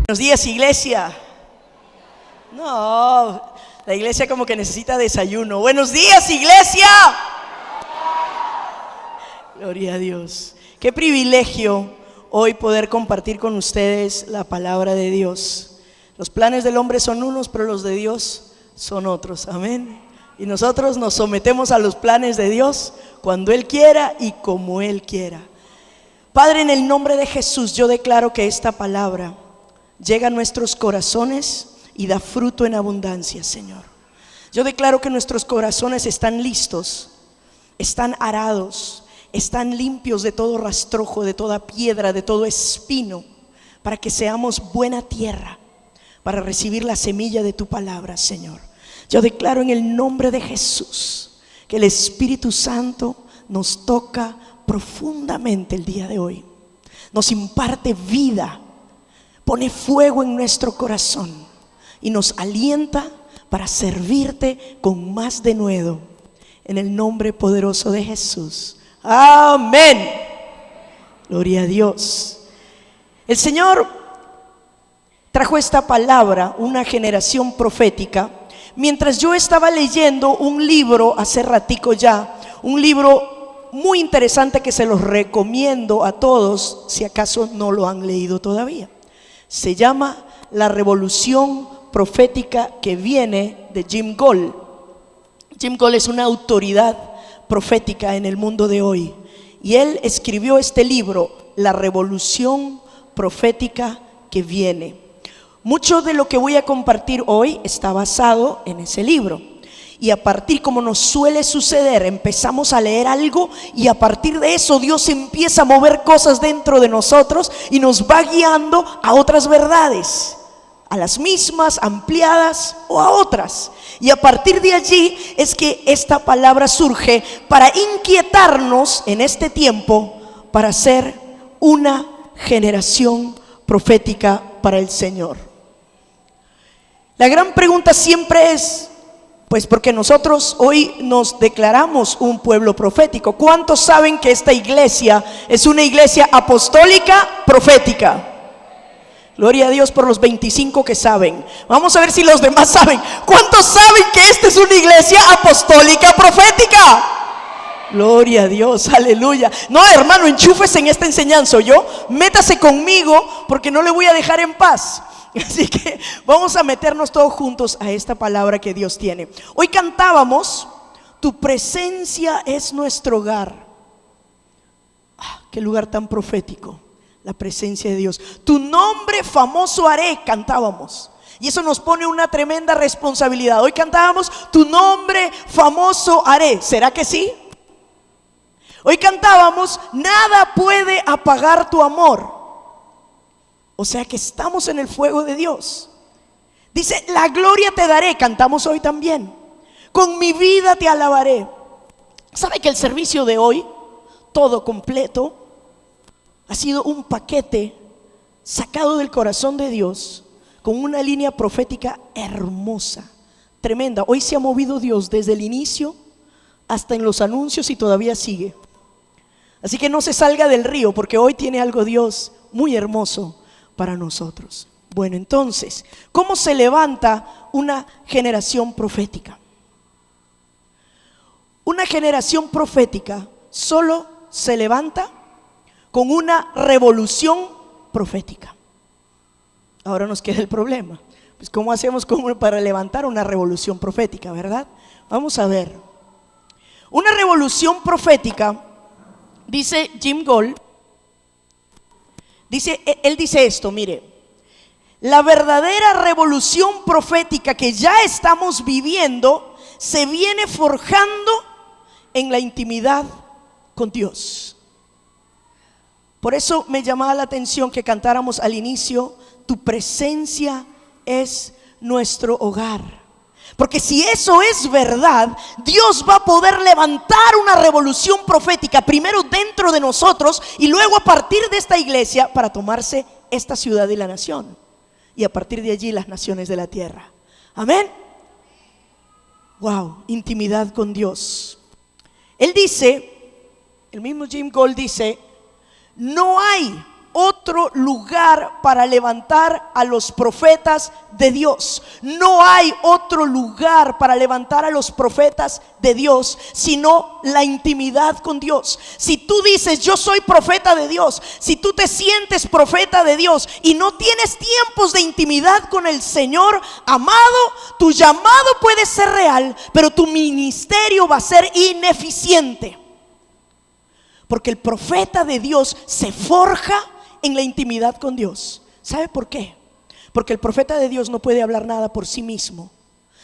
Buenos días, iglesia. No, la iglesia como que necesita desayuno. Buenos días, iglesia. Gloria a Dios. Qué privilegio hoy poder compartir con ustedes la palabra de Dios. Los planes del hombre son unos, pero los de Dios son otros. Amén. Y nosotros nos sometemos a los planes de Dios cuando Él quiera y como Él quiera. Padre, en el nombre de Jesús, yo declaro que esta palabra llega a nuestros corazones y da fruto en abundancia, Señor. Yo declaro que nuestros corazones están listos, están arados, están limpios de todo rastrojo, de toda piedra, de todo espino, para que seamos buena tierra, para recibir la semilla de tu palabra, Señor. Yo declaro en el nombre de Jesús que el Espíritu Santo nos toca profundamente el día de hoy, nos imparte vida, pone fuego en nuestro corazón y nos alienta para servirte con más denuedo, en el nombre poderoso de Jesús. Amén. Gloria a Dios. El Señor trajo esta palabra, una generación profética, mientras yo estaba leyendo un libro hace ratico ya, un libro muy interesante que se los recomiendo a todos si acaso no lo han leído todavía. Se llama La Revolución Profética que Viene, de Jim Goll. Jim Goll es una autoridad profética en el mundo de hoy, y él escribió este libro, La Revolución Profética que Viene. Mucho de lo que voy a compartir hoy está basado en ese libro, y a partir, como nos suele suceder, empezamos a leer algo y a partir de eso Dios empieza a mover cosas dentro de nosotros y nos va guiando a otras verdades, a las mismas, ampliadas o a otras. Y a partir de allí es que esta palabra surge para inquietarnos en este tiempo para ser una generación profética para el Señor. La gran pregunta siempre es, pues porque nosotros hoy nos declaramos un pueblo profético. ¿Cuántos saben que esta iglesia es una iglesia apostólica profética? Gloria a Dios por los 25 que saben. Vamos a ver si los demás saben. ¿Cuántos saben que esta es una iglesia apostólica profética? Gloria a Dios, aleluya. No, hermano, enchúfese en esta enseñanza, yo métase conmigo porque no le voy a dejar en paz. Así que vamos a meternos todos juntos a esta palabra que Dios tiene. Hoy cantábamos, tu presencia es nuestro hogar. Qué lugar tan profético, la presencia de Dios. Tu nombre famoso haré, cantábamos. Y eso nos pone una tremenda responsabilidad. Hoy cantábamos, tu nombre famoso haré. ¿Será que sí? Hoy cantábamos, nada puede apagar tu amor. O sea que estamos en el fuego de Dios. Dice, la gloria te daré, cantamos hoy también. Con mi vida te alabaré. ¿Sabe que el servicio de hoy, todo completo, ha sido un paquete sacado del corazón de Dios, con una línea profética hermosa, tremenda? Hoy se ha movido Dios desde el inicio hasta en los anuncios y todavía sigue. Así que no se salga del río, porque hoy tiene algo Dios muy hermoso para nosotros. Bueno, entonces, ¿cómo se levanta una generación profética? Una generación profética solo se levanta con una revolución profética. Ahora nos queda el problema. Pues ¿cómo hacemos para levantar una revolución profética, verdad? Vamos a ver. Una revolución profética, dice Jim Goll, él dice esto, mire: la verdadera revolución profética que ya estamos viviendo se viene forjando en la intimidad con Dios. Por eso me llamaba la atención que cantáramos al inicio, tu presencia es nuestro hogar. Porque si eso es verdad, Dios va a poder levantar una revolución profética, primero dentro de nosotros y luego a partir de esta iglesia, para tomarse esta ciudad y la nación, y a partir de allí las naciones de la tierra. Amén. Wow, intimidad con Dios. Él dice, el mismo Jim Goll dice, no hay otro lugar para levantar a los profetas de Dios. No hay otro lugar para levantar a los profetas de Dios sino la intimidad con Dios. Si tú dices yo soy profeta de Dios, si tú te sientes profeta de Dios y no tienes tiempos de intimidad con el Señor, amado, tu llamado puede ser real, pero tu ministerio va a ser ineficiente. Porque el profeta de Dios se forja en la intimidad con Dios. ¿Sabe por qué? Porque el profeta de Dios no puede hablar nada por sí mismo,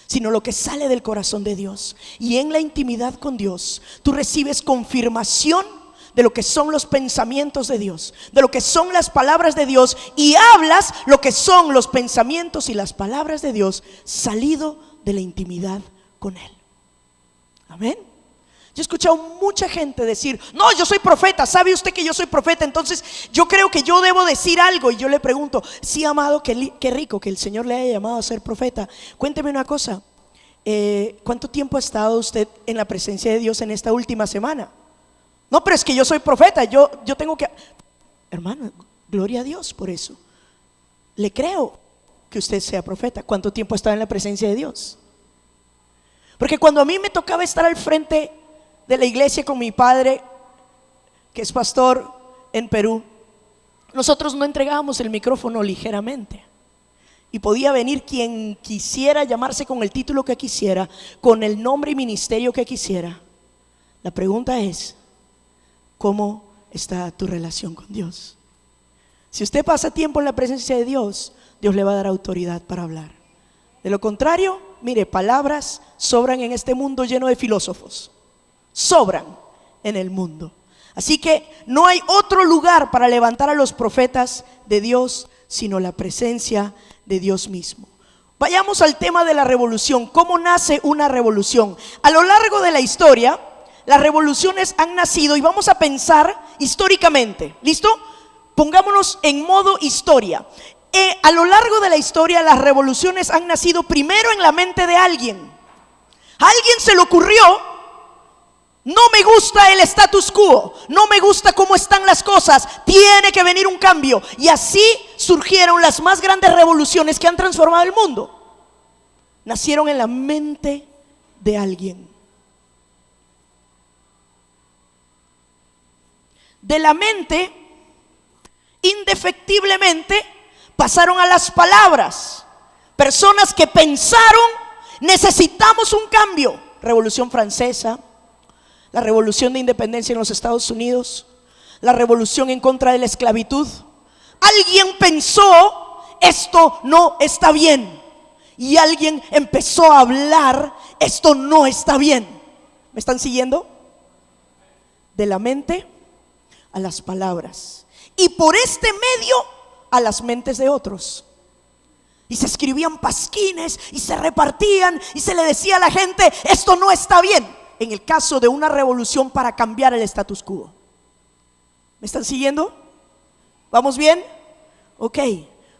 sino lo que sale del corazón de Dios. Y en la intimidad con Dios, tú recibes confirmación de lo que son los pensamientos de Dios, de lo que son las palabras de Dios, y hablas lo que son los pensamientos y las palabras de Dios salido de la intimidad con Él. Amén. Yo he escuchado mucha gente decir: no, yo soy profeta, ¿sabe usted que yo soy profeta? Entonces yo creo que yo debo decir algo. Y yo le pregunto: sí, amado, qué rico que el Señor le haya llamado a ser profeta. Cuénteme una cosa, ¿cuánto tiempo ha estado usted en la presencia de Dios en esta última semana? No, pero es que yo soy profeta, yo tengo que... Hermano, gloria a Dios por eso. Le creo que usted sea profeta. ¿Cuánto tiempo ha estado en la presencia de Dios? Porque cuando a mí me tocaba estar al frente de la iglesia con mi padre, que es pastor en Perú, nosotros no entregábamos el micrófono ligeramente. Y podía venir quien quisiera, llamarse con el título que quisiera, con el nombre y ministerio que quisiera. La pregunta es: ¿cómo está tu relación con Dios? Si usted pasa tiempo en la presencia de Dios, Dios le va a dar autoridad para hablar. De lo contrario, mire, palabras sobran en este mundo lleno de filósofos. Sobran en el mundo. Así que no hay otro lugar para levantar a los profetas de Dios sino la presencia de Dios mismo. Vayamos al tema de la revolución. ¿Cómo nace una revolución? A lo largo de la historia, las revoluciones han nacido, y vamos a pensar históricamente. ¿Listo? Pongámonos en modo historia. A lo largo de la historia, las revoluciones han nacido primero en la mente de alguien. A alguien se le ocurrió: no me gusta el status quo, no me gusta cómo están las cosas, tiene que venir un cambio. Y así surgieron las más grandes revoluciones que han transformado el mundo. Nacieron en la mente de alguien. De la mente, indefectiblemente, pasaron a las palabras. Personas que pensaron: necesitamos un cambio. Revolución Francesa, la revolución de independencia en los Estados Unidos, la revolución en contra de la esclavitud. Alguien pensó: esto no está bien. Y alguien empezó a hablar: esto no está bien. ¿Me están siguiendo? De la mente a las palabras, y por este medio a las mentes de otros. Y se escribían pasquines y se repartían y se le decía a la gente: esto no está bien. En el caso de una revolución para cambiar el status quo. ¿Me están siguiendo? ¿Vamos bien? Ok,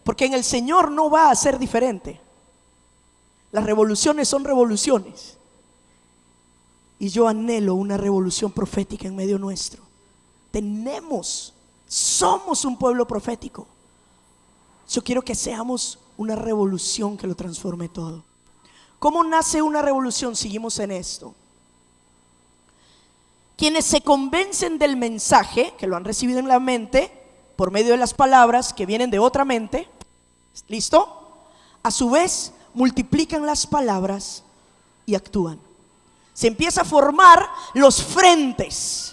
porque en el Señor no va a ser diferente. Las revoluciones son revoluciones. Y yo anhelo una revolución profética en medio nuestro. Somos un pueblo profético. Yo quiero que seamos una revolución que lo transforme todo. ¿Cómo nace una revolución? Seguimos en esto. Quienes se convencen del mensaje, que lo han recibido en la mente, por medio de las palabras que vienen de otra mente, ¿listo? A su vez, multiplican las palabras y actúan. Se empieza a formar los frentes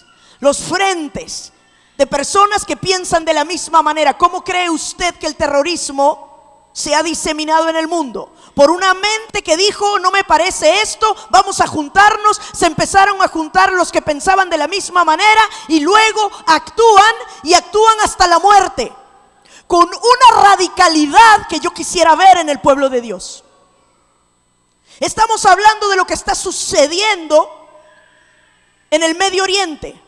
de personas que piensan de la misma manera. ¿Cómo cree usted que el terrorismo se ha diseminado en el mundo? Por una mente que dijo: no me parece esto, vamos a juntarnos. Se empezaron a juntar los que pensaban de la misma manera, y luego actúan, y actúan hasta la muerte, con una radicalidad que yo quisiera ver en el pueblo de Dios. Estamos hablando de lo que está sucediendo en el Medio Oriente.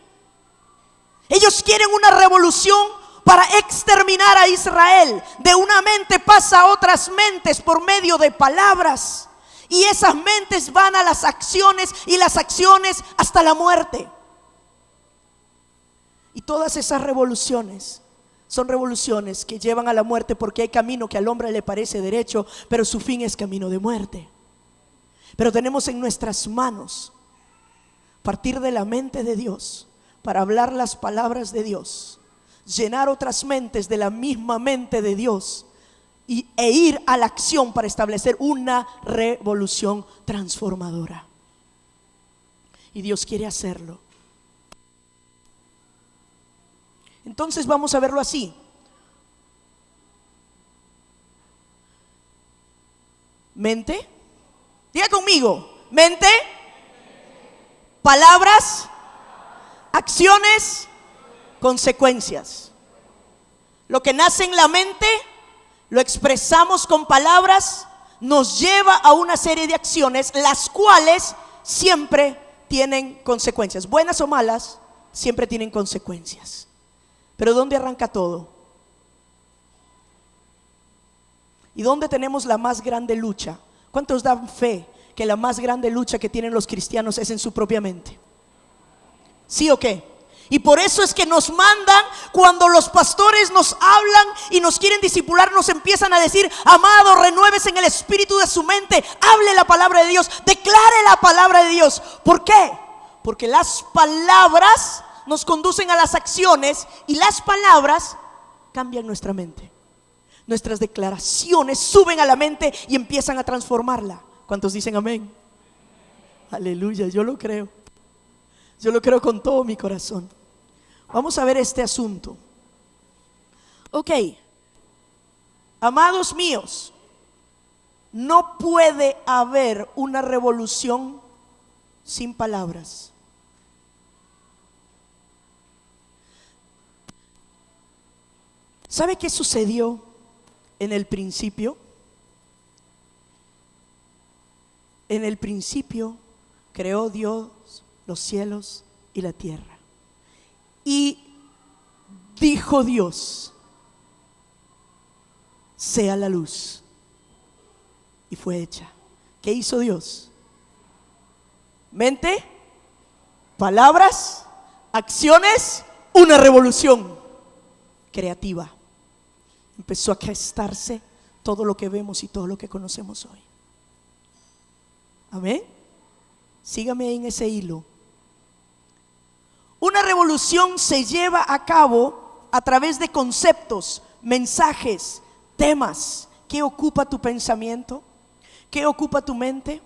Ellos quieren una revolución para exterminar a Israel. De una mente pasa a otras mentes por medio de palabras, y esas mentes van a las acciones, y las acciones hasta la muerte. Y todas esas revoluciones Son revoluciones que llevan a la muerte, porque hay camino que al hombre le parece derecho, pero su fin es camino de muerte. Pero tenemos en nuestras manos partir de la mente de Dios para hablar las palabras de Dios, llenar otras mentes de la misma mente de Dios e ir a la acción para establecer una revolución transformadora. Y Dios quiere hacerlo. Entonces vamos a verlo así. Mente, diga conmigo, mente, palabras, acciones, consecuencias. Lo que nace en la mente, lo expresamos con palabras, nos lleva a una serie de acciones, las cuales siempre tienen consecuencias, buenas o malas, siempre tienen consecuencias. Pero ¿dónde arranca todo? ¿Y dónde tenemos la más grande lucha? ¿Cuántos dan fe que la más grande lucha que tienen los cristianos es en su propia mente? ¿Sí o qué? Y por eso es que nos mandan, cuando los pastores nos hablan y nos quieren discipular, nos empiezan a decir: amado, renuévese en el espíritu de su mente, hable la palabra de Dios, declare la palabra de Dios. ¿Por qué? Porque las palabras nos conducen a las acciones, y las palabras cambian nuestra mente. Nuestras declaraciones suben a la mente y empiezan a transformarla. ¿Cuántos dicen amén? Aleluya, yo lo creo. Yo lo creo con todo mi corazón. Vamos a ver este asunto. Ok, amados míos, no puede haber una revolución sin palabras. ¿Sabe qué sucedió en el principio? En el principio creó Dios los cielos y la tierra. Y dijo Dios: sea la luz. Y fue hecha. ¿Qué hizo Dios? Mente, palabras, acciones, una revolución creativa. Empezó a gestarse todo lo que vemos y todo lo que conocemos hoy. Amén. Sígame en ese hilo. Una revolución se lleva a cabo a través de conceptos, mensajes, temas. ¿Qué ocupa tu pensamiento? ¿Qué ocupa tu mente?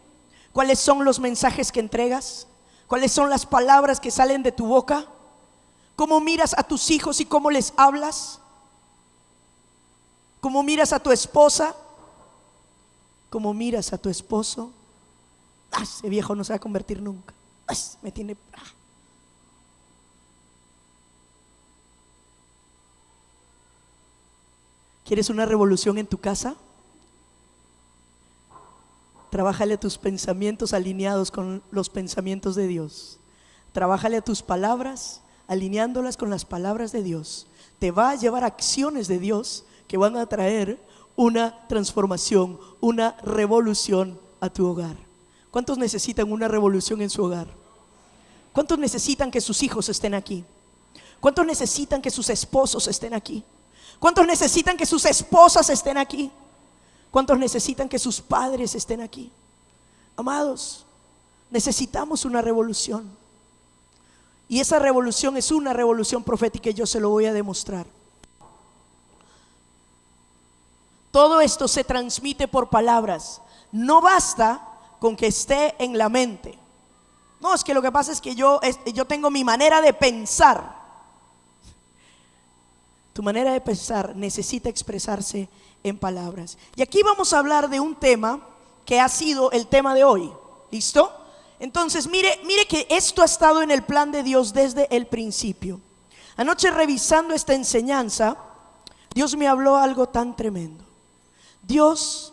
¿Cuáles son los mensajes que entregas? ¿Cuáles son las palabras que salen de tu boca? ¿Cómo miras a tus hijos y cómo les hablas? ¿Cómo miras a tu esposa? ¿Cómo miras a tu esposo? Ese viejo no se va a convertir nunca. Me tiene... ¿Quieres una revolución en tu casa? Trabájale a tus pensamientos alineados con los pensamientos de Dios. Trabájale a tus palabras alineándolas con las palabras de Dios. Te va a llevar acciones de Dios que van a traer una transformación, una revolución a tu hogar. ¿Cuántos necesitan una revolución en su hogar? ¿Cuántos necesitan que sus hijos estén aquí? ¿Cuántos necesitan que sus esposos estén aquí? ¿Cuántos necesitan que sus esposas estén aquí? ¿Cuántos necesitan que sus padres estén aquí? Amados, necesitamos una revolución. Y esa revolución es una revolución profética, y yo se lo voy a demostrar. Todo esto se transmite por palabras. No basta con que esté en la mente. No, es que lo que pasa es que yo tengo mi manera de pensar. Tu manera de pensar necesita expresarse en palabras. Y aquí vamos a hablar de un tema que ha sido el tema de hoy. ¿Listo? Entonces mire que esto ha estado en el plan de Dios desde el principio. Anoche, revisando esta enseñanza, Dios me habló algo tan tremendo. Dios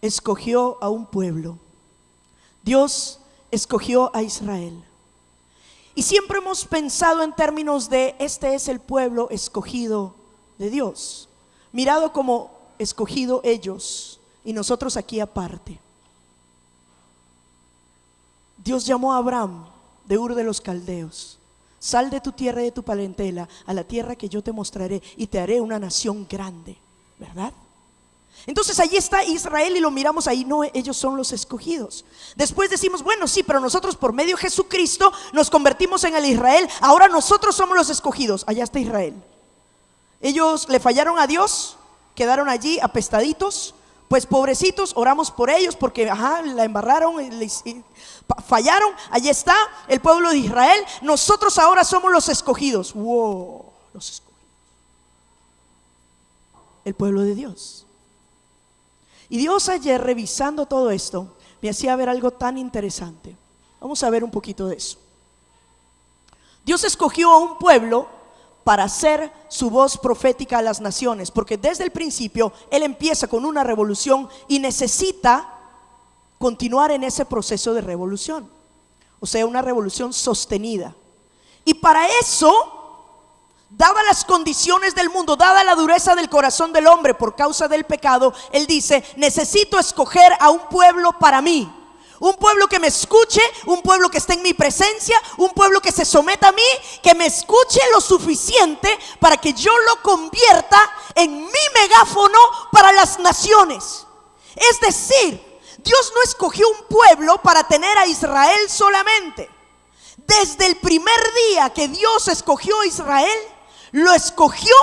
escogió a un pueblo. Dios escogió a Israel. Y siempre hemos pensado en términos de: este es el pueblo escogido de Dios, mirado como escogido ellos y nosotros aquí aparte. Dios llamó a Abraham de Ur de los Caldeos. Sal de tu tierra y de tu parentela a la tierra que yo te mostraré y te haré una nación grande, ¿verdad? Entonces allí está Israel y lo miramos ahí, no, ellos son los escogidos. Después decimos, bueno, sí, pero nosotros por medio de Jesucristo nos convertimos en el Israel, ahora nosotros somos los escogidos. Allá está Israel. Ellos le fallaron a Dios, quedaron allí apestaditos. Pues pobrecitos, oramos por ellos porque la embarraron, fallaron. Allí está el pueblo de Israel. Nosotros ahora somos los escogidos. Wow, los escogidos. El pueblo de Dios. Y Dios ayer, revisando todo esto, me hacía ver algo tan interesante. Vamos a ver un poquito de eso. Dios escogió a un pueblo para hacer su voz profética a las naciones, porque desde el principio Él empieza con una revolución y necesita continuar en ese proceso de revolución, o sea, una revolución sostenida. Y para eso, dadas las condiciones del mundo, dada la dureza del corazón del hombre por causa del pecado, Él dice, necesito escoger a un pueblo para mí. Un pueblo que me escuche, un pueblo que esté en mi presencia, un pueblo que se someta a mí, que me escuche lo suficiente para que yo lo convierta en mi megáfono para las naciones. Es decir, Dios no escogió un pueblo para tener a Israel solamente. Desde el primer día que Dios escogió a Israel, lo escogió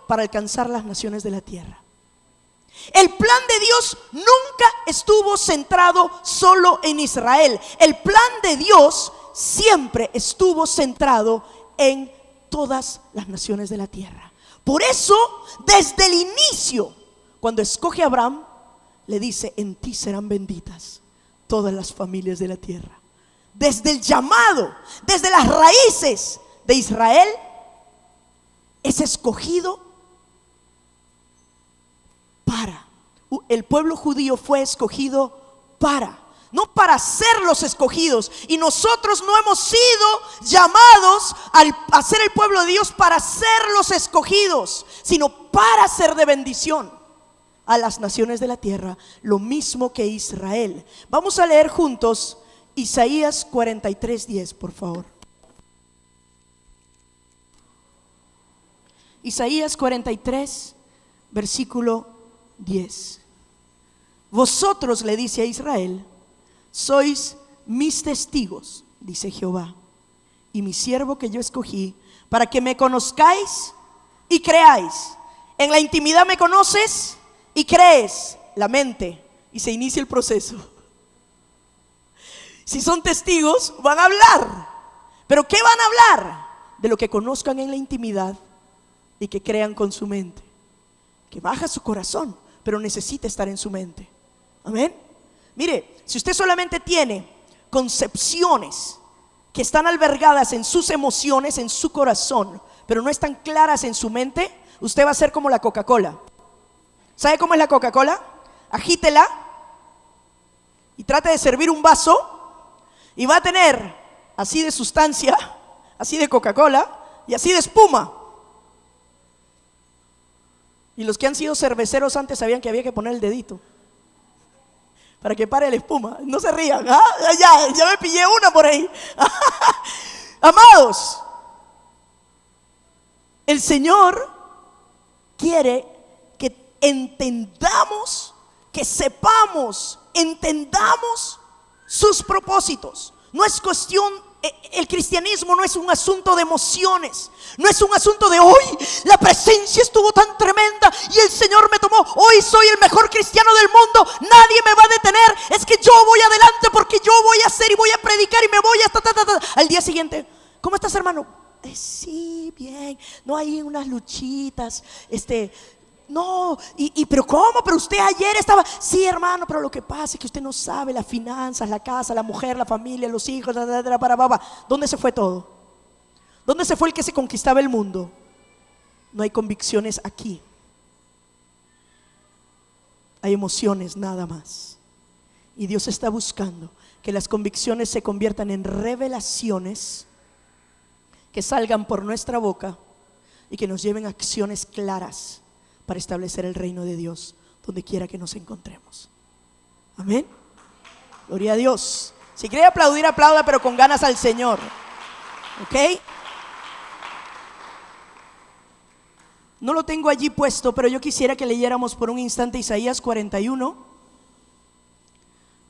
para alcanzar las naciones de la tierra. El plan de Dios nunca estuvo centrado solo en Israel. El plan de Dios siempre estuvo centrado en todas las naciones de la tierra. Por eso, desde el inicio, cuando escoge a Abraham, le dice, en ti serán benditas todas las familias de la tierra. Desde el llamado, desde las raíces de Israel, es escogido para. El pueblo judío fue escogido para, no para ser los escogidos. Y nosotros no hemos sido llamados a ser el pueblo de Dios para ser los escogidos, sino para ser de bendición a las naciones de la tierra, lo mismo que Israel. Vamos a leer juntos Isaías 43:10, por favor. Isaías 43, versículo 10. Vosotros, le dice a Israel, sois mis testigos, dice Jehová, y mi siervo que yo escogí, para que me conozcáis y creáis. En la intimidad me conoces y crees, la mente, y se inicia el proceso. Si son testigos, van a hablar. ¿Pero qué van a hablar? De lo que conozcan en la intimidad y que crean con su mente. Que baja su corazón, pero necesita estar en su mente. Amén. Mire, si usted solamente tiene concepciones que están albergadas en sus emociones, en su corazón, pero no están claras en su mente, usted va a ser como la Coca-Cola. ¿Sabe cómo es la Coca-Cola? Agítela y trate de servir un vaso y va a tener así de sustancia, así de Coca-Cola y así de espuma. Y los que han sido cerveceros antes sabían que había que poner el dedito para que pare la espuma. No se rían, ya me pillé una por ahí. Amados, el Señor quiere que entendamos, que sepamos, entendamos sus propósitos. No es cuestión, el cristianismo no es un asunto de emociones. No es un asunto de hoy la presencia estuvo tan tremenda y el Señor me tomó, hoy soy el mejor cristiano del mundo, nadie me va a detener, es que yo voy adelante porque yo voy a hacer y voy a predicar y me voy hasta al día siguiente. ¿Cómo estás, hermano? Sí, bien. No, hay unas luchitas, no, pero ¿cómo? Pero usted ayer estaba, sí, hermano, pero lo que pasa es que usted no sabe las finanzas, la casa, la mujer, la familia, los hijos, ¿dónde se fue todo? ¿Dónde se fue el que se conquistaba el mundo? No hay convicciones aquí. Hay emociones nada más. Y Dios está buscando que las convicciones se conviertan en revelaciones que salgan por nuestra boca y que nos lleven a acciones claras para establecer el reino de Dios donde quiera que nos encontremos. Amén. Gloria a Dios. Si quiere aplaudir, aplauda, pero con ganas al Señor. ¿Ok? No lo tengo allí puesto, pero yo quisiera que leyéramos por un instante Isaías 41,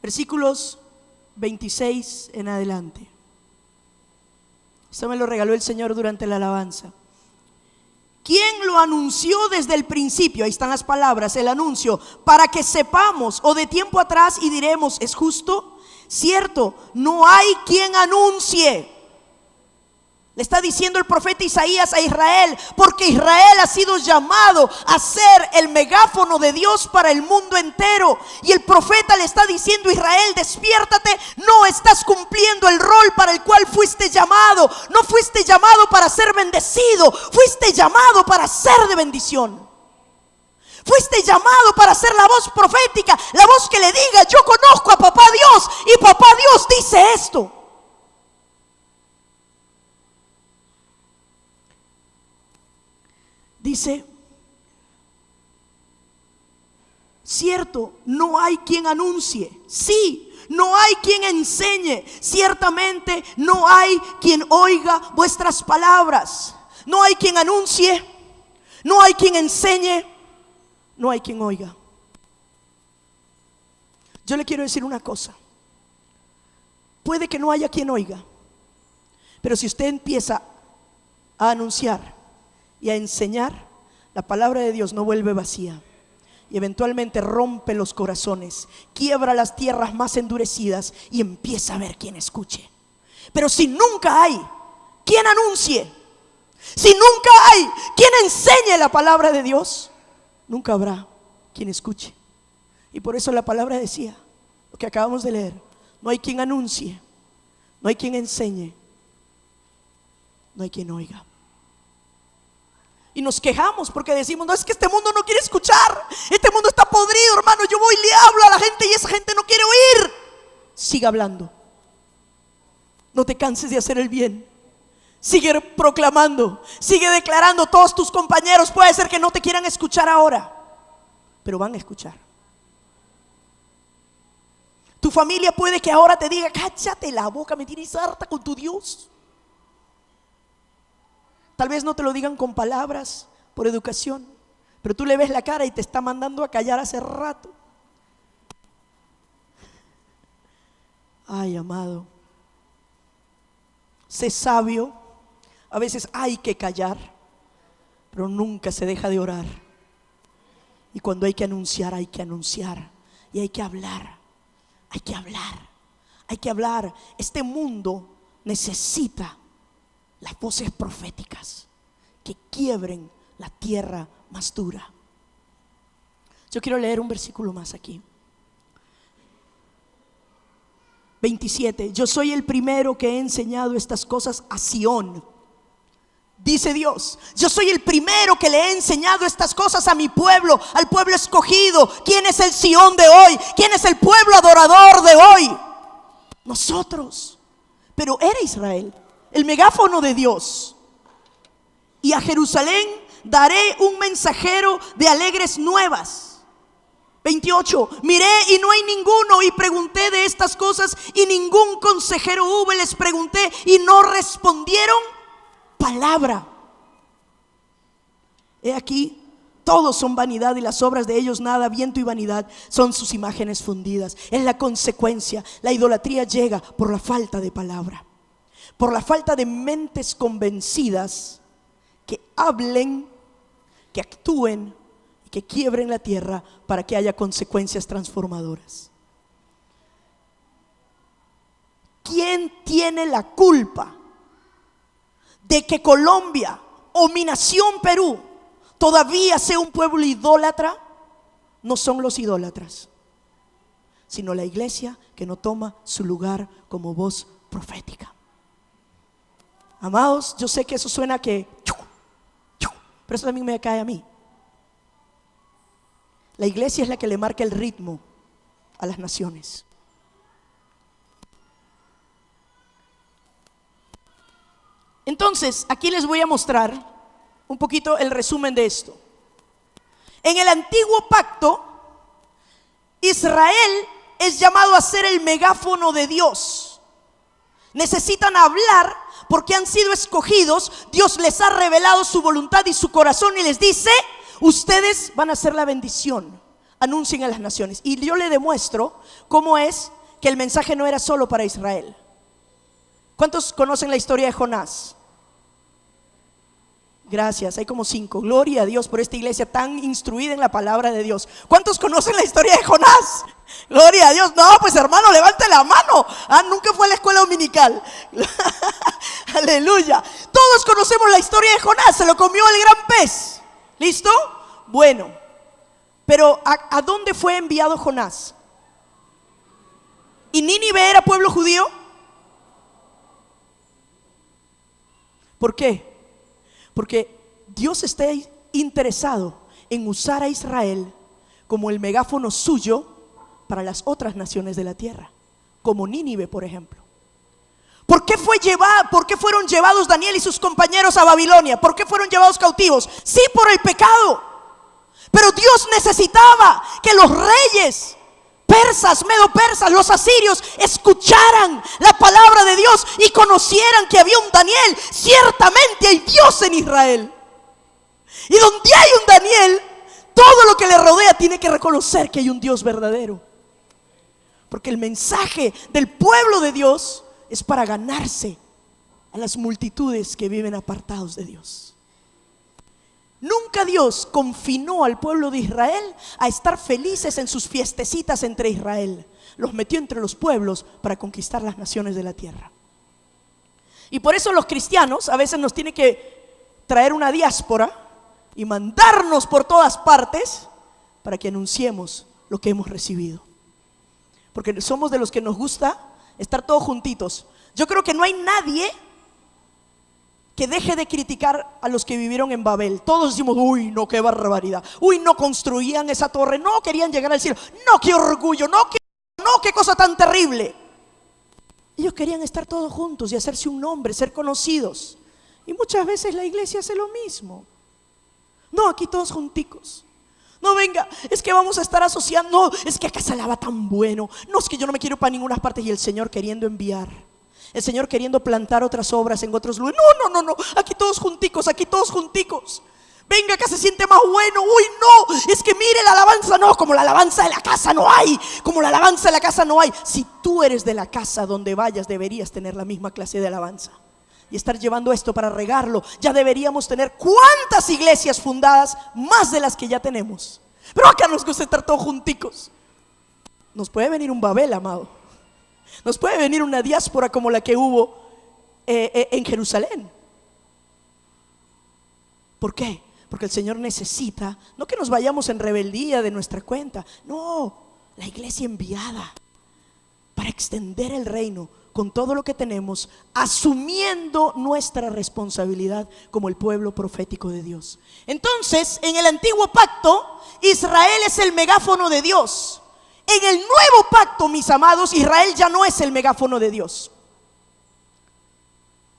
versículos 26 en adelante. Esto me lo regaló el Señor durante la alabanza. ¿Quién lo anunció desde el principio? Ahí están las palabras, el anuncio, para que sepamos, o de tiempo atrás y diremos, ¿es justo? Cierto, no hay quien anuncie. Le está diciendo el profeta Isaías a Israel, porque Israel ha sido llamado a ser el megáfono de Dios para el mundo entero. Y el profeta le está diciendo a Israel, despiértate, no estás cumpliendo el rol para el cual fuiste llamado. No fuiste llamado para ser bendecido, fuiste llamado para ser de bendición. Fuiste llamado para ser la voz profética, la voz que le diga, yo conozco a papá Dios y papá Dios dice esto. Dice, cierto, no hay quien anuncie. Sí, no hay quien enseñe. Ciertamente no hay quien oiga vuestras palabras. No hay quien anuncie, no hay quien enseñe, no hay quien oiga. Yo le quiero decir una cosa. Puede que no haya quien oiga, pero si usted empieza a anunciar y a enseñar, la palabra de Dios no vuelve vacía y eventualmente rompe los corazones, quiebra las tierras más endurecidas y empieza a haber quien escuche. Pero si nunca hay quien anuncie, si nunca hay quien enseñe la palabra de Dios, nunca habrá quien escuche. Y por eso la palabra decía, lo que acabamos de leer, no hay quien anuncie, no hay quien enseñe, no hay quien oiga. Y nos quejamos porque decimos, no, es que este mundo no quiere escuchar, este mundo está podrido, hermano. Yo voy y le hablo a la gente y esa gente no quiere oír. Siga hablando, no te canses de hacer el bien. Sigue proclamando, sigue declarando. Todos tus compañeros puede ser que no te quieran escuchar ahora, pero van a escuchar. Tu familia puede que ahora te diga, cállate la boca, me tienes harta con tu Dios. Tal vez no te lo digan con palabras, por educación, pero tú le ves la cara y te está mandando a callar hace rato. Ay, amado, sé sabio. A veces hay que callar, pero nunca se deja de orar. Y cuando hay que anunciar, hay que anunciar. Y hay que hablar, hay que hablar, hay que hablar. Este mundo necesita las voces proféticas que quiebren la tierra más dura. Yo quiero leer un versículo más aquí. 27. Yo soy el primero que he enseñado estas cosas a Sión. Dice Dios, yo soy el primero que le he enseñado estas cosas a mi pueblo, al pueblo escogido. ¿Quién es el Sión de hoy? ¿Quién es el pueblo adorador de hoy? Nosotros. Pero era Israel, el megáfono de Dios. Y a Jerusalén daré un mensajero de alegres nuevas. 28. Miré y no hay ninguno, y pregunté de estas cosas y ningún consejero hubo. Les pregunté y no respondieron palabra. He aquí, todos son vanidad y las obras de ellos nada, viento y vanidad son sus imágenes fundidas. Es la consecuencia. La idolatría llega por la falta de palabra, por la falta de mentes convencidas que hablen, que actúen y que quiebren la tierra para que haya consecuencias transformadoras. ¿Quién tiene la culpa de que Colombia o mi nación Perú todavía sea un pueblo idólatra? No son los idólatras, sino la iglesia que no toma su lugar como voz profética. Amados, yo sé que eso suena que pero eso también me cae a mí. La iglesia es la que le marca el ritmo a las naciones. Entonces, aquí les voy a mostrar un poquito el resumen de esto. En el antiguo pacto, Israel es llamado a ser el megáfono de Dios. Necesitan hablar porque han sido escogidos. Dios les ha revelado su voluntad y su corazón y les dice: ustedes van a ser la bendición, anuncien a las naciones. Y yo le demuestro cómo es que el mensaje no era solo para Israel. ¿Cuántos conocen la historia de Jonás? Gracias, hay como 5. Gloria a Dios por esta iglesia tan instruida en la palabra de Dios. ¿Cuántos conocen la historia de Jonás? Gloria a Dios. No, pues hermano, levante la mano. Nunca fue a la escuela dominical. Aleluya. Todos conocemos la historia de Jonás. Se lo comió el gran pez. ¿Listo? Bueno, pero ¿a dónde fue enviado Jonás? ¿Y Nínive era pueblo judío? ¿Por qué? Porque Dios está interesado en usar a Israel como el megáfono suyo para las otras naciones de la tierra, como Nínive, por ejemplo. ¿Por qué fueron llevados Daniel y sus compañeros a Babilonia? ¿Por qué fueron llevados cautivos? Sí, por el pecado. Pero Dios necesitaba que los reyes persas, medo-persas, los asirios escucharan la palabra de Dios y conocieran que había un Daniel. Ciertamente hay Dios en Israel. Y donde hay un Daniel, todo lo que le rodea tiene que reconocer que hay un Dios verdadero. Porque el mensaje del pueblo de Dios es para ganarse a las multitudes que viven apartados de Dios. Nunca Dios confinó al pueblo de Israel a estar felices en sus fiestecitas entre Israel. Los metió entre los pueblos para conquistar las naciones de la tierra. Y por eso los cristianos a veces nos tienen que traer una diáspora y mandarnos por todas partes para que anunciemos lo que hemos recibido. Porque somos de los que nos gusta estar todos juntitos. Yo creo que no hay nadie que deje de criticar a los que vivieron en Babel. Todos decimos: uy, no, qué barbaridad. Uy, no construían esa torre, no querían llegar al cielo. No, qué orgullo, no, qué cosa tan terrible. Ellos querían estar todos juntos y hacerse un nombre, ser conocidos. Y muchas veces la iglesia hace lo mismo. No, aquí todos junticos. No, venga, es que vamos a estar asociando. No, es que acá se lava tan bueno. No, es que yo no me quiero ir para ninguna parte. Y el Señor queriendo enviar, el Señor queriendo plantar otras obras en otros lugares. No, aquí todos junticos, aquí todos junticos. Venga, acá se siente más bueno. Uy, no, es que mire la alabanza. No, como la alabanza de la casa no hay. Como la alabanza de la casa no hay. Si tú eres de la casa, donde vayas deberías tener la misma clase de alabanza y estar llevando esto para regarlo. Ya deberíamos tener ¿cuántas iglesias fundadas? Más de las que ya tenemos. Pero acá nos gusta estar todos junticos. Nos puede venir un Babel, amado. Nos puede venir una diáspora como la que hubo en Jerusalén. ¿Por qué? Porque el Señor necesita, no que nos vayamos en rebeldía de nuestra cuenta. No, la iglesia enviada para extender el reino con todo lo que tenemos, asumiendo nuestra responsabilidad como el pueblo profético de Dios. Entonces, en el antiguo pacto, Israel es el megáfono de Dios. En el nuevo pacto, mis amados, Israel ya no es el megáfono de Dios.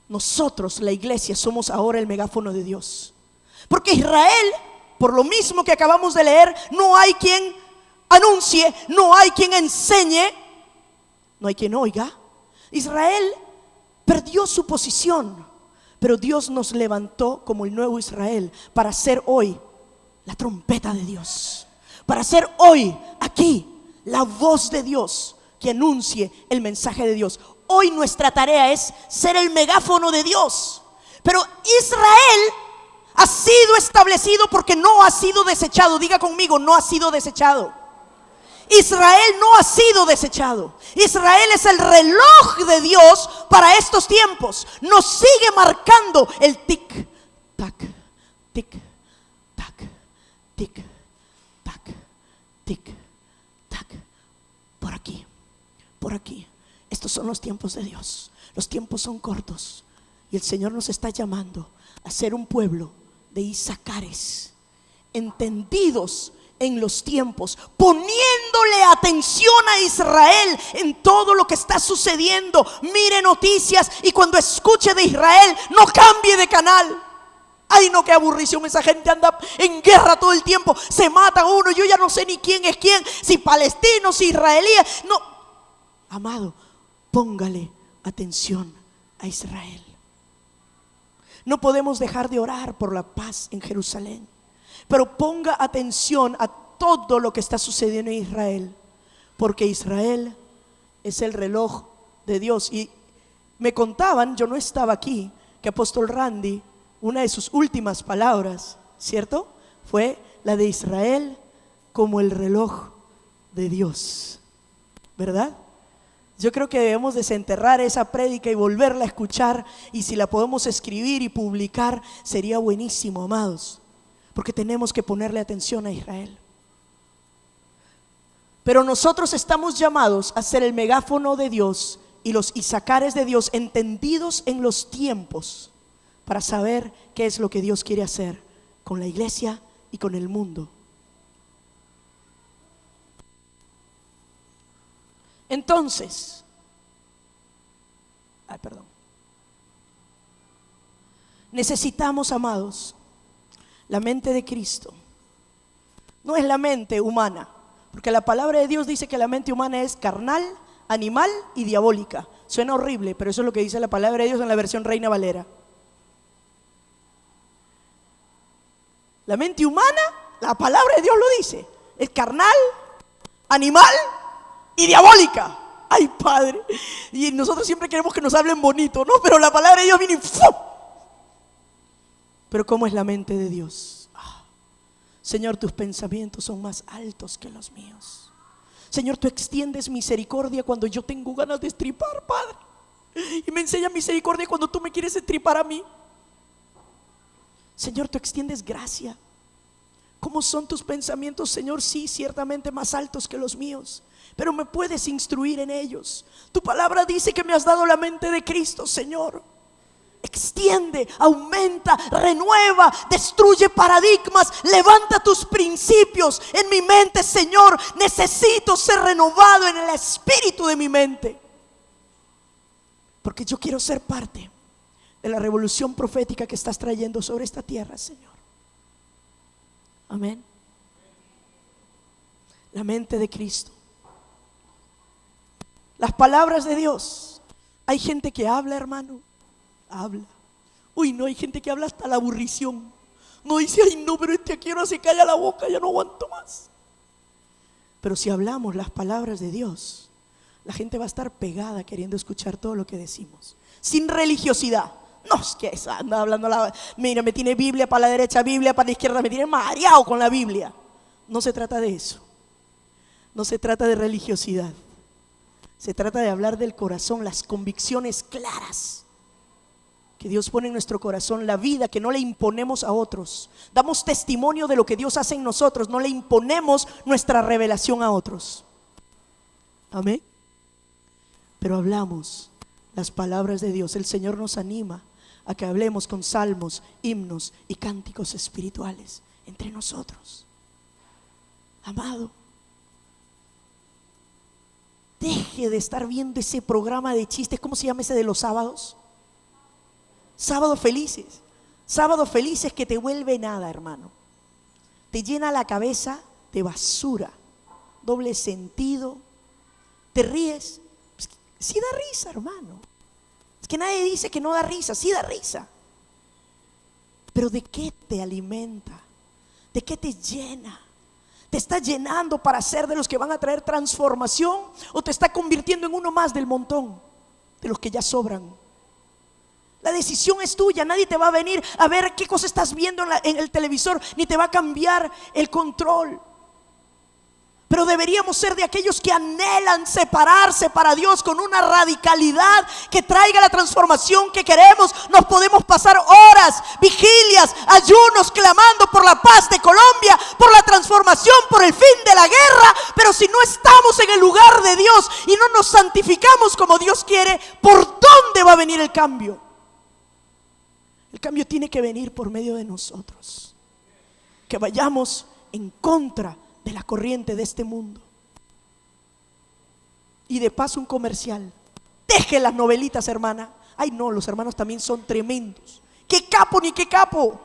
Nosotros, la iglesia, somos ahora el megáfono de Dios. Porque Israel, por lo mismo que acabamos de leer, no hay quien anuncie, no hay quien enseñe, no hay quien oiga. Israel perdió su posición, pero Dios nos levantó como el nuevo Israel para ser hoy la trompeta de Dios, para ser hoy aquí la voz de Dios que anuncie el mensaje de Dios. Hoy nuestra tarea es ser el megáfono de Dios. Pero Israel ha sido establecido porque no ha sido desechado. Diga conmigo: no ha sido desechado. Israel no ha sido desechado. Israel es el reloj de Dios para estos tiempos. Nos sigue marcando el tic, tac, tic, tac, tic, tac, tic, tac. Por aquí, por aquí. Estos son los tiempos de Dios. Los tiempos son cortos y el Señor nos está llamando a ser un pueblo de Isacares, entendidos en los tiempos, poniéndole atención a Israel en todo lo que está sucediendo. Mire noticias y cuando escuche de Israel, no cambie de canal. Ay, no, qué aburrición, esa gente anda en guerra todo el tiempo, se matan uno, yo ya no sé ni quién es quién, si palestinos, si israelíes. No, amado, póngale atención a Israel. No podemos dejar de orar por la paz en Jerusalén, pero ponga atención a todo lo que está sucediendo en Israel, porque Israel es el reloj de Dios. Y me contaban, yo no estaba aquí, que apóstol Randy, una de sus últimas palabras, ¿cierto?, fue la de Israel como el reloj de Dios, ¿verdad? Yo creo que debemos desenterrar esa prédica y volverla a escuchar, y si la podemos escribir y publicar sería buenísimo, amados, porque tenemos que ponerle atención a Israel. Pero nosotros estamos llamados a ser el megáfono de Dios y los isacares de Dios, entendidos en los tiempos, para saber qué es lo que Dios quiere hacer con la iglesia y con el mundo. Entonces, necesitamos, amados, la mente de Cristo. No es la mente humana, porque la palabra de Dios dice que la mente humana es carnal, animal y diabólica. Suena horrible, pero eso es lo que dice la palabra de Dios en la versión Reina Valera. La mente humana, la palabra de Dios lo dice, es carnal, animal y diabólica. Ay, Padre. Y nosotros siempre queremos que nos hablen bonito, ¿no? Pero la palabra de Dios viene y ¡fum! Pero ¿cómo es la mente de Dios? Señor, tus pensamientos son más altos que los míos. Señor, tú extiendes misericordia cuando yo tengo ganas de estripar, Padre, y me enseñas misericordia cuando tú me quieres estripar a mí. Señor, tú extiendes gracia. ¿Cómo son tus pensamientos, Señor? Sí, ciertamente más altos que los míos, pero me puedes instruir en ellos. Tu palabra dice que me has dado la mente de Cristo, Señor. Extiende, aumenta, renueva, destruye paradigmas, levanta tus principios en mi mente, Señor. Necesito ser renovado en el espíritu de mi mente, porque yo quiero ser parte de la revolución profética que estás trayendo sobre esta tierra, Señor. Amén. La mente de Cristo, las palabras de Dios. Hay gente que habla, hermano, habla. Uy, no, hay gente que habla hasta la aburrición. No dice, ay no, pero aquí ahora se calla la boca, ya no aguanto más. Pero si hablamos las palabras de Dios, la gente va a estar pegada queriendo escuchar todo lo que decimos, sin religiosidad. No, es que esa anda hablando mira, me tiene Biblia para la derecha, Biblia para la izquierda, me tiene mareado con la Biblia. No se trata de eso. No se trata de religiosidad. Se trata de hablar del corazón, las convicciones claras que Dios pone en nuestro corazón, la vida que no le imponemos a otros. Damos testimonio de lo que Dios hace en nosotros, no le imponemos nuestra revelación a otros. Amén. Pero hablamos las palabras de Dios. El Señor nos anima a que hablemos con salmos, himnos y cánticos espirituales entre nosotros. Amado, deje de estar viendo ese programa de chistes. ¿Cómo se llama ese de los sábados? Sábados felices. Sábados felices que te vuelve nada, hermano. Te llena la cabeza de basura, doble sentido. Te ríes. Sí da risa, hermano. Es que nadie dice que no da risa, sí da risa. Pero ¿de qué te alimenta? ¿De qué te llena? ¿Te está llenando para ser de los que van a traer transformación, o te está convirtiendo en uno más del montón de los que ya sobran? La decisión es tuya. Nadie te va a venir a ver qué cosa estás viendo en el televisor, ni te va a cambiar el control. Pero deberíamos ser de aquellos que anhelan separarse para Dios con una radicalidad que traiga la transformación que queremos. Nos podemos pasar horas, vigilias, ayunos, clamando por la paz de Colombia, por la transformación, por el fin de la guerra. Pero si no estamos en el lugar de Dios y no nos santificamos como Dios quiere, ¿por dónde va a venir el cambio? El cambio tiene que venir por medio de nosotros, que vayamos en contra de la corriente de este mundo. Y de paso, un comercial: deje las novelitas, hermana. Ay no, los hermanos también son tremendos. ¡Qué capo ni qué capo!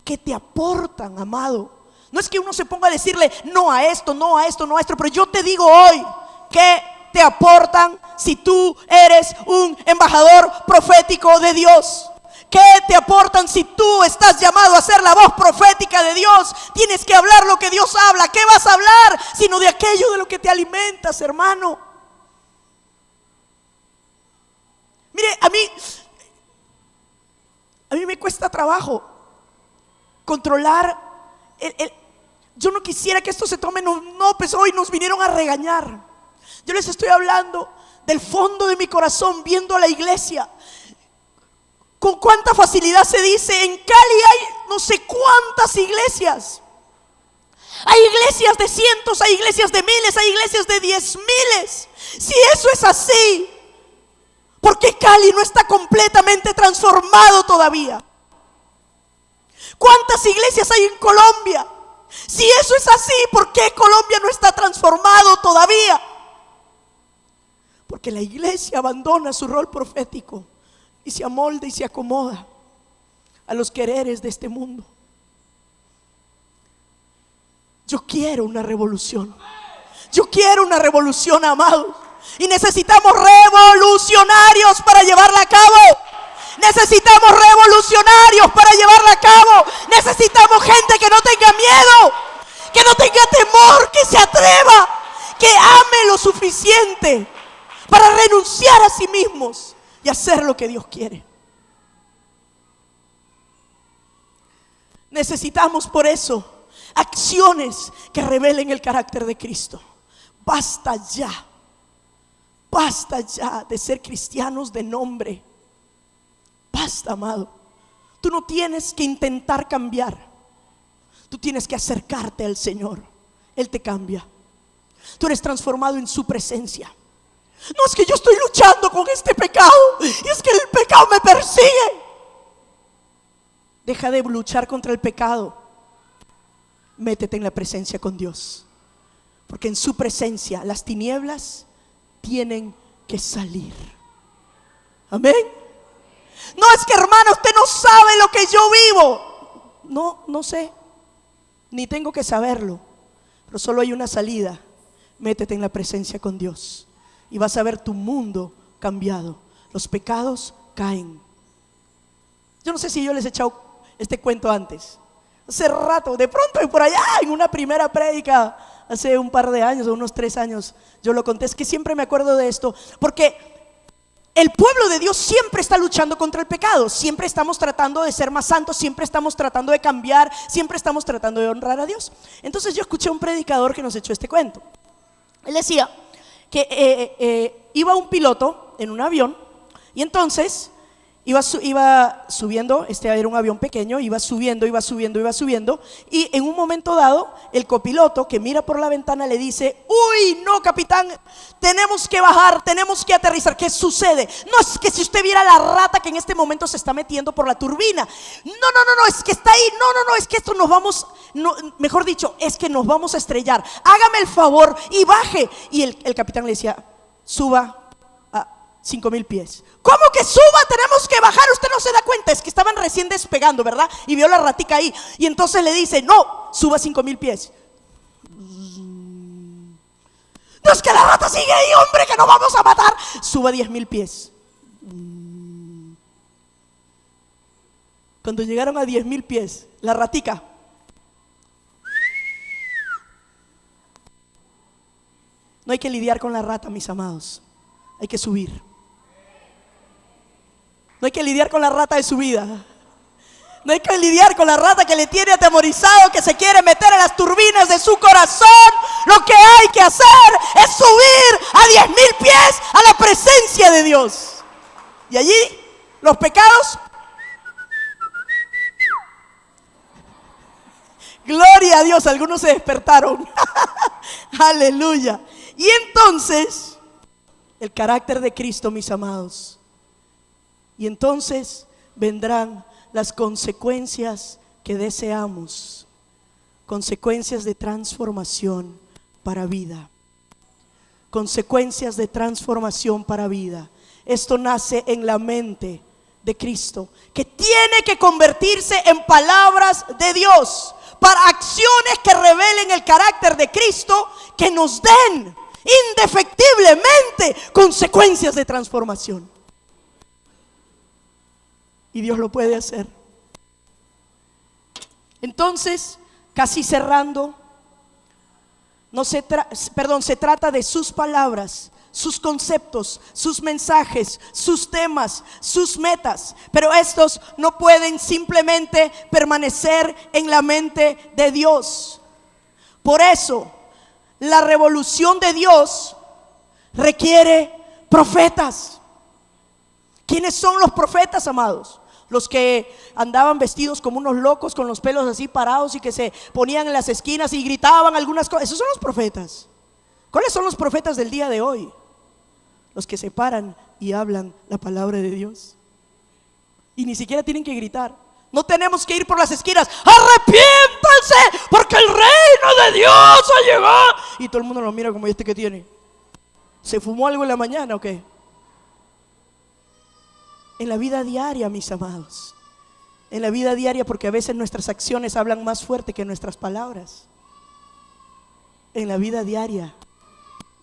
¿Qué te aportan, amado? No es que uno se ponga a decirle no a esto, no a esto, no a esto, pero yo te digo hoy, ¿qué te aportan si tú eres un embajador profético de Dios? ¿Qué te aportan si tú estás llamado a ser la voz profética de Dios? Tienes que hablar lo que Dios habla. ¿Qué vas a hablar? Sino de aquello de lo que te alimentas, hermano. Mire, a mí me cuesta trabajo controlar yo no quisiera que esto se tome, no, pues hoy nos vinieron a regañar. Yo les estoy hablando del fondo de mi corazón, viendo a la iglesia. Con cuánta facilidad se dice, en Cali hay no sé cuántas iglesias. Hay iglesias de cientos, hay iglesias de miles, hay iglesias de 10,000. Si eso es así, ¿por qué Cali no está completamente transformado todavía? ¿Cuántas iglesias hay en Colombia? Si eso es así, ¿por qué Colombia no está transformado todavía? Porque la iglesia abandona su rol profético y se amolda y se acomoda a los quereres de este mundo. Yo quiero una revolución. Yo quiero una revolución, amados. Y necesitamos revolucionarios para llevarla a cabo. Necesitamos revolucionarios para llevarla a cabo. Necesitamos gente que no tenga miedo, que no tenga temor, que se atreva, que ame lo suficiente para renunciar a sí mismos y hacer lo que Dios quiere. Necesitamos por eso acciones que revelen el carácter de Cristo. Basta ya de ser cristianos de nombre. Basta, amado. Tú no tienes que intentar cambiar. Tú tienes que acercarte al Señor. Él te cambia. Tú eres transformado en su presencia. No es que yo estoy luchando con este pecado y es que el pecado me persigue. Deja de luchar contra el pecado. Métete en la presencia con Dios, porque en su presencia las tinieblas tienen que salir. Amén. No es que, hermano, usted no sabe lo que yo vivo. No sé, ni tengo que saberlo, pero solo hay una salida. Métete en la presencia con Dios y vas a ver tu mundo cambiado. Los pecados caen. Yo no sé si yo les he echado este cuento antes. Hace rato, de pronto por allá en una primera prédica, hace un par de años o unos 3 años, yo lo conté. Es que siempre me acuerdo de esto, porque el pueblo de Dios siempre está luchando contra el pecado. Siempre estamos tratando de ser más santos, siempre estamos tratando de cambiar, siempre estamos tratando de honrar a Dios. Entonces yo escuché a un predicador que nos echó este cuento. Él decía que iba un piloto en un avión y entonces iba subiendo, era un avión pequeño, iba subiendo y en un momento dado el copiloto que mira por la ventana le dice: uy, no, capitán, tenemos que bajar, tenemos que aterrizar. ¿Qué sucede? No, es que si usted viera la rata que en este momento se está metiendo por la turbina. No, es que está ahí. No, es que esto nos vamos, mejor dicho, es que nos vamos a estrellar. Hágame el favor y baje. Y el capitán le decía: suba a 5,000 pies. ¿Cómo que suba? Tenemos que bajar. Usted no se da cuenta, es que estaban recién despegando, ¿verdad? Y vio la ratica ahí. Y entonces le dice: no, suba 5,000 pies. No, es que la rata sigue ahí, hombre, que nos vamos a matar. Suba 10,000 pies. Cuando llegaron a 10,000 pies, la ratica no hay que lidiar con la rata, mis amados. Hay que subir. No hay que lidiar con la rata de su vida. No hay que lidiar con la rata que le tiene atemorizado, que se quiere meter en las turbinas de su corazón. Lo que hay que hacer es subir a 10,000 pies a la presencia de Dios. Y allí los pecados, gloria a Dios, algunos se despertaron. Aleluya. Y entonces el carácter de Cristo, mis amados. Y entonces vendrán las consecuencias que deseamos, consecuencias de transformación para vida, consecuencias de transformación para vida. Esto nace en la mente de Cristo, que tiene que convertirse en palabras de Dios para acciones que revelen el carácter de Cristo, que nos den indefectiblemente consecuencias de transformación. Y Dios lo puede hacer. Entonces, casi cerrando, se trata de sus palabras, sus conceptos, sus mensajes, sus temas, sus metas, pero estos no pueden simplemente permanecer en la mente de Dios. Por eso, la revolución de Dios requiere profetas. ¿Quiénes son los profetas, amados? Los que andaban vestidos como unos locos, con los pelos así parados y que se ponían en las esquinas y gritaban algunas cosas. Esos son los profetas. ¿Cuáles son los profetas del día de hoy? Los que se paran y hablan la palabra de Dios. Y ni siquiera tienen que gritar. No tenemos que ir por las esquinas. ¡Arrepiéntanse! Porque el reino de Dios ha llegado. Y todo el mundo lo mira como, ¿y este qué tiene? ¿Se fumó algo en la mañana o qué? En la vida diaria, mis amados, en la vida diaria, porque a veces nuestras acciones hablan más fuerte que nuestras palabras. En la vida diaria,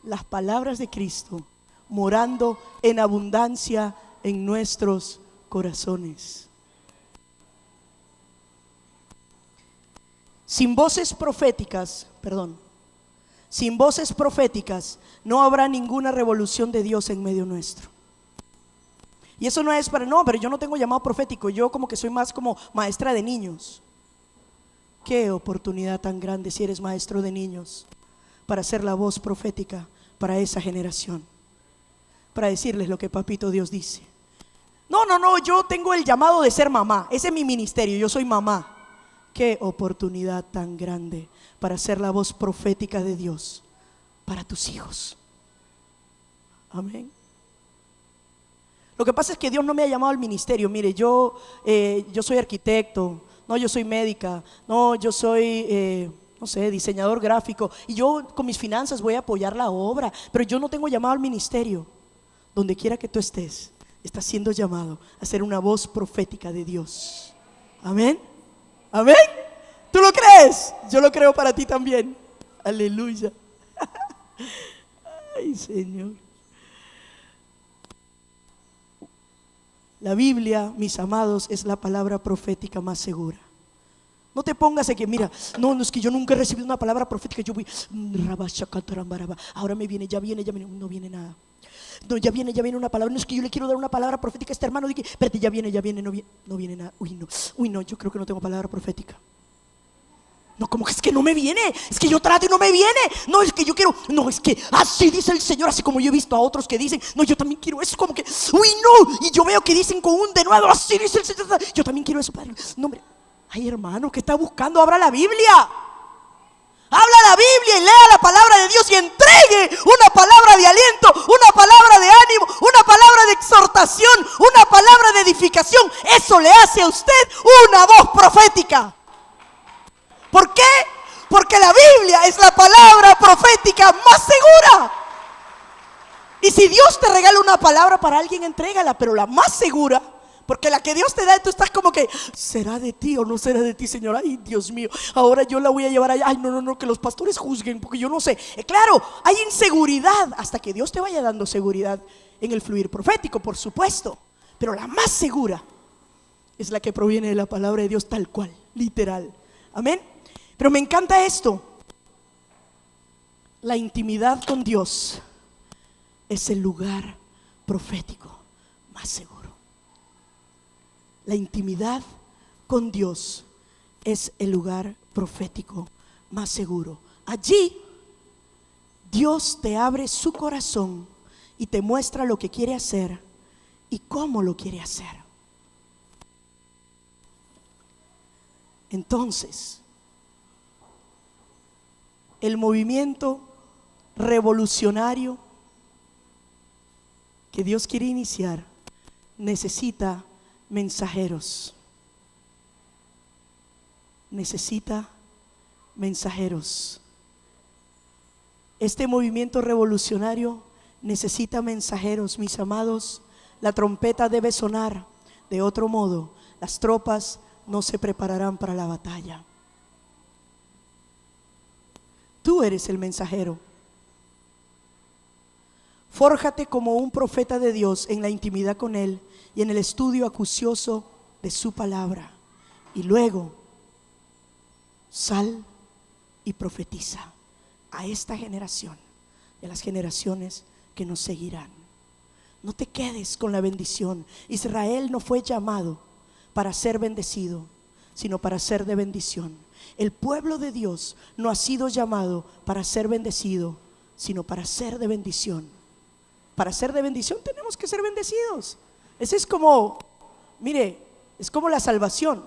las palabras de Cristo morando en abundancia en nuestros corazones. Sin voces proféticas no habrá ninguna revolución de Dios en medio nuestro. Y eso no es pero yo no tengo llamado profético, yo como que soy más como maestra de niños. Qué oportunidad tan grande si eres maestro de niños, para ser la voz profética para esa generación, para decirles lo que Papito Dios dice. No, yo tengo el llamado de ser mamá, ese es mi ministerio, yo soy mamá. Qué oportunidad tan grande para ser la voz profética de Dios para tus hijos. Amén. Lo que pasa es que Dios no me ha llamado al ministerio. Mire, yo soy arquitecto, no, yo soy médica, no, yo soy, diseñador gráfico, y yo con mis finanzas voy a apoyar la obra, pero yo no tengo llamado al ministerio. Donde quiera que tú estés, estás siendo llamado a ser una voz profética de Dios. Amén. Amén. ¿Tú lo crees? Yo lo creo para ti también. Aleluya. Ay, Señor. La Biblia, mis amados, es la palabra profética más segura. No te pongas a que, mira, no, es que yo nunca he recibido una palabra profética. Yo voy, ahora ya viene, no viene nada. No, ya viene una palabra. No, es que yo le quiero dar una palabra profética a este hermano. Dije, espérate, ya viene, no viene nada. Uy, no, yo creo que no tengo palabra profética. No, como que es que no me viene, es que yo trato y no me viene. No, es que yo quiero, no, es que así dice el Señor. Así como yo he visto a otros que dicen, no, yo también quiero eso, como que, uy, no. Y yo veo que dicen con un denuedo, así dice el Señor, yo también quiero eso, Padre. No, hombre, ay, hermano, ¿qué está buscando? Abra la Biblia. Habla la Biblia y lea la palabra de Dios y entregue una palabra de aliento, una palabra de ánimo, una palabra de exhortación, una palabra de edificación. Eso le hace a usted una voz profética. ¿Por qué? Porque la Biblia es la palabra profética más segura. Y si Dios te regala una palabra para alguien, entrégala, pero la más segura. Porque la que Dios te da, tú estás como que, ¿será de ti o no será de ti, Señor? Ay, Dios mío, ahora yo la voy a llevar allá. Ay, no, que los pastores juzguen, porque yo no sé. Claro, hay inseguridad hasta que Dios te vaya dando seguridad en el fluir profético, por supuesto. Pero la más segura es la que proviene de la palabra de Dios tal cual, literal. Amén. Pero me encanta esto. La intimidad con Dios es el lugar profético más seguro. La intimidad con Dios es el lugar profético más seguro. Allí Dios te abre su corazón y te muestra lo que quiere hacer y cómo lo quiere hacer. Entonces, el movimiento revolucionario que Dios quiere iniciar necesita mensajeros. Necesita mensajeros. Este movimiento revolucionario necesita mensajeros, mis amados. La trompeta debe sonar. De otro modo, las tropas no se prepararán para la batalla. Tú eres el mensajero. Fórjate como un profeta de Dios en la intimidad con Él y en el estudio acucioso de su palabra. Y luego sal y profetiza a esta generación y a las generaciones que nos seguirán. No te quedes con la bendición. Israel no fue llamado para ser bendecido, sino para ser de bendición. El pueblo de Dios no ha sido llamado para ser bendecido, sino para ser de bendición. Para ser de bendición tenemos que ser bendecidos. Ese es como, mire, es como la salvación.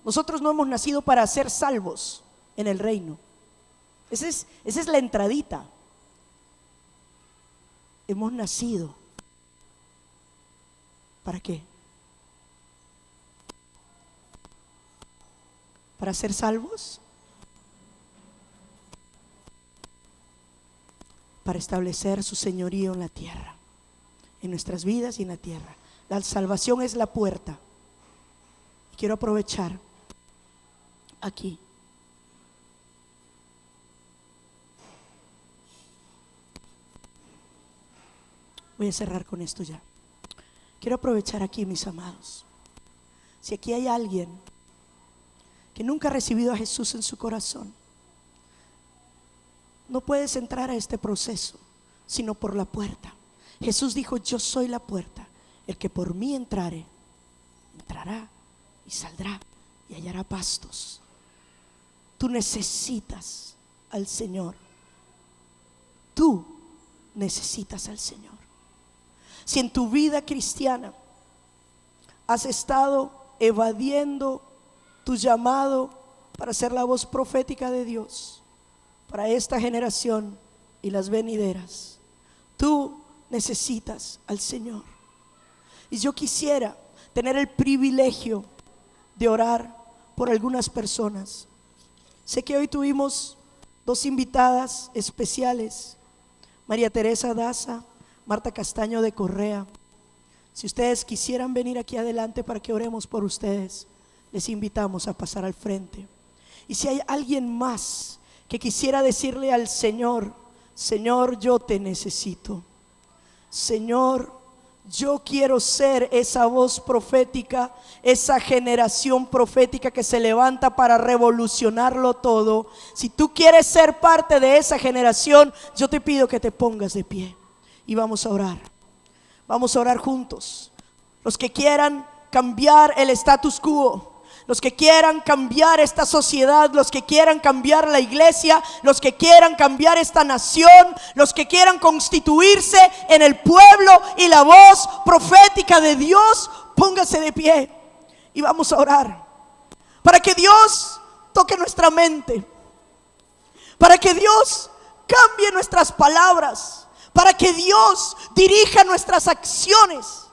Nosotros no hemos nacido para ser salvos en el reino. Esa es la entradita. Hemos nacido. ¿Para qué? ¿Para ser salvos? Para establecer su señorío en la tierra, en nuestras vidas y en la tierra. La salvación es la puerta. Y quiero aprovechar aquí. Voy a cerrar con esto ya. Quiero aprovechar aquí, mis amados. Si aquí hay alguien que nunca ha recibido a Jesús en su corazón, no puedes entrar a este proceso sino por la puerta. Jesús dijo: yo soy la puerta. El que por mí entrare, entrará y saldrá y hallará pastos. Tú necesitas al Señor. Tú necesitas al Señor. Si en tu vida cristiana has estado evadiendo tu llamado para ser la voz profética de Dios para esta generación y las venideras, tú necesitas al Señor. Y yo quisiera tener el privilegio de orar por algunas personas. Sé que hoy tuvimos dos invitadas especiales, María Teresa Daza, Marta Castaño de Correa. Si ustedes quisieran venir aquí adelante para que oremos por ustedes, les invitamos a pasar al frente. Y si hay alguien más que quisiera decirle al Señor: Señor, yo te necesito. Señor, yo quiero ser esa voz profética, esa generación profética que se levanta para revolucionarlo todo. Si tú quieres ser parte de esa generación, yo te pido que te pongas de pie y vamos a orar. Vamos a orar juntos. Los que quieran cambiar el status quo, los que quieran cambiar esta sociedad, los que quieran cambiar la iglesia, los que quieran cambiar esta nación, los que quieran constituirse en el pueblo y la voz profética de Dios, póngase de pie y vamos a orar para que Dios toque nuestra mente, para que Dios cambie nuestras palabras, para que Dios dirija nuestras acciones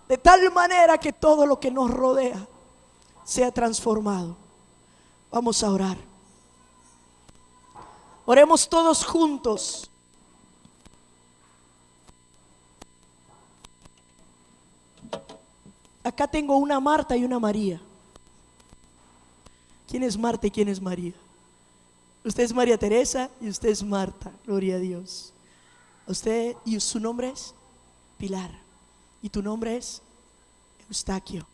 de tal manera que todo lo que nos rodea sea transformado. Vamos a orar. Oremos todos juntos. Acá tengo una Marta y una María. ¿Quién es Marta y quién es María? Usted es María Teresa y usted es Marta. Gloria a Dios. Usted y su nombre es Pilar y tu nombre es Eustaquio.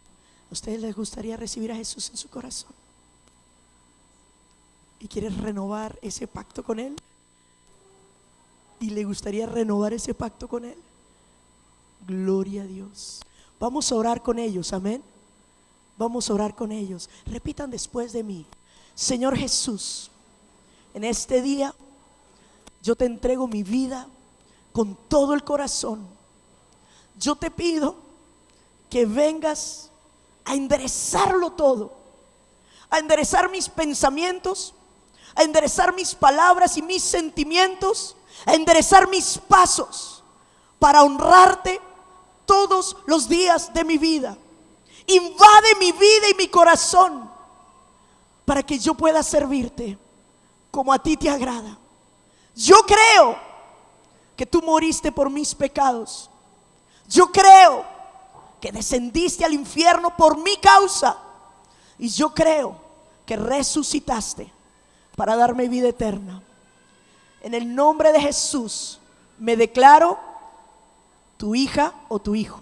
¿A ustedes les gustaría recibir a Jesús en su corazón? ¿Y quieres renovar ese pacto con Él? ¿Y le gustaría renovar ese pacto con Él? Gloria a Dios. Vamos a orar con ellos, amén. Vamos a orar con ellos. Repitan después de mí: Señor Jesús, en este día yo te entrego mi vida con todo el corazón. Yo te pido que vengas a enderezarlo todo, a enderezar mis pensamientos, a enderezar mis palabras y mis sentimientos, a enderezar mis pasos para honrarte todos los días de mi vida. Invade mi vida y mi corazón para que yo pueda servirte como a ti te agrada. Yo creo que tú moriste por mis pecados. Yo creo que descendiste al infierno por mi causa. Y yo creo que resucitaste para darme vida eterna. En el nombre de Jesús me declaro tu hija o tu hijo.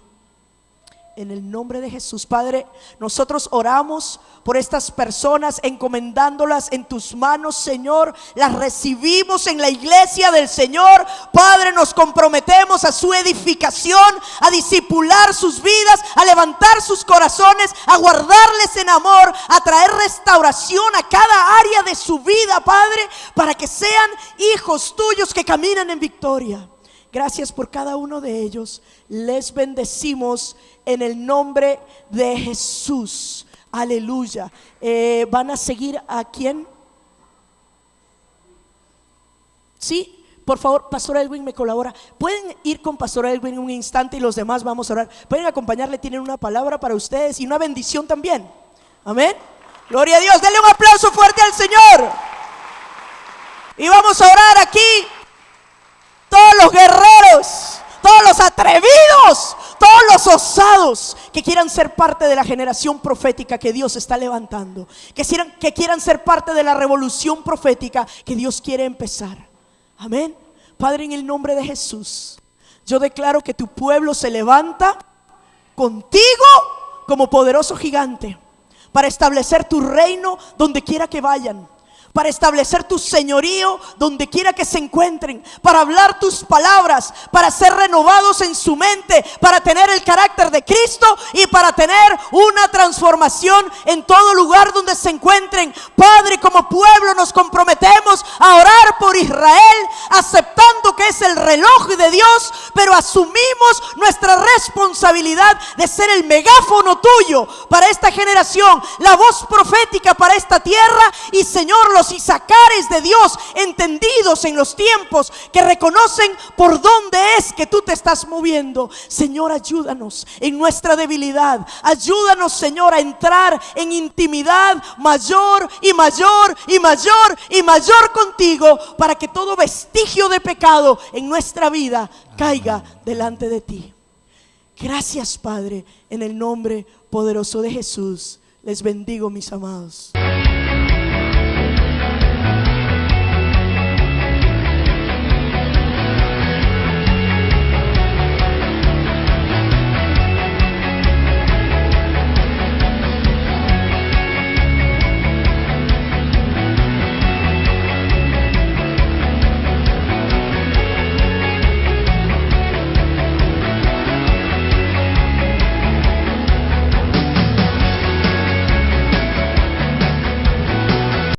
En el nombre de Jesús, Padre, nosotros oramos por estas personas, encomendándolas en tus manos, Señor. Las recibimos en la iglesia del Señor. Padre, nos comprometemos a su edificación, a discipular sus vidas, a levantar sus corazones, a guardarles en amor, a traer restauración a cada área de su vida, Padre, para que sean hijos tuyos que caminan en victoria. Gracias por cada uno de ellos. Les bendecimos en el nombre de Jesús. Aleluya. ¿Van a seguir a quién? Sí, por favor, Pastor Edwin me colabora. Pueden ir con Pastor Edwin un instante y los demás vamos a orar. Pueden acompañarle, tienen una palabra para ustedes y una bendición también. Amén. Gloria a Dios. Denle un aplauso fuerte al Señor. Y vamos a orar aquí. Todos los guerreros, todos los atrevidos, todos los osados que quieran ser parte de la generación profética que Dios está levantando, que quieran ser parte de la revolución profética que Dios quiere empezar. Amén. Padre, en el nombre de Jesús, yo declaro que tu pueblo se levanta contigo como poderoso gigante para establecer tu reino donde quiera que vayan, para establecer tu señorío donde quiera que se encuentren, para hablar tus palabras, para ser renovados en su mente, para tener el carácter de Cristo y para tener una transformación en todo lugar donde se encuentren. Padre, como pueblo nos comprometemos a orar por Israel, aceptando que es el reloj de Dios, pero asumimos nuestra responsabilidad de ser el megáfono tuyo para esta generación, la voz profética para esta tierra. Y Señor, los Isacares de Dios, entendidos en los tiempos, que reconocen por dónde es que tú te estás moviendo. Señor, ayúdanos en nuestra debilidad. Ayúdanos, Señor, a entrar en intimidad mayor y mayor y mayor y mayor contigo, para que todo vestigio de pecado en nuestra vida caiga delante de ti. Gracias, Padre, en el nombre poderoso de Jesús. Les bendigo, mis amados.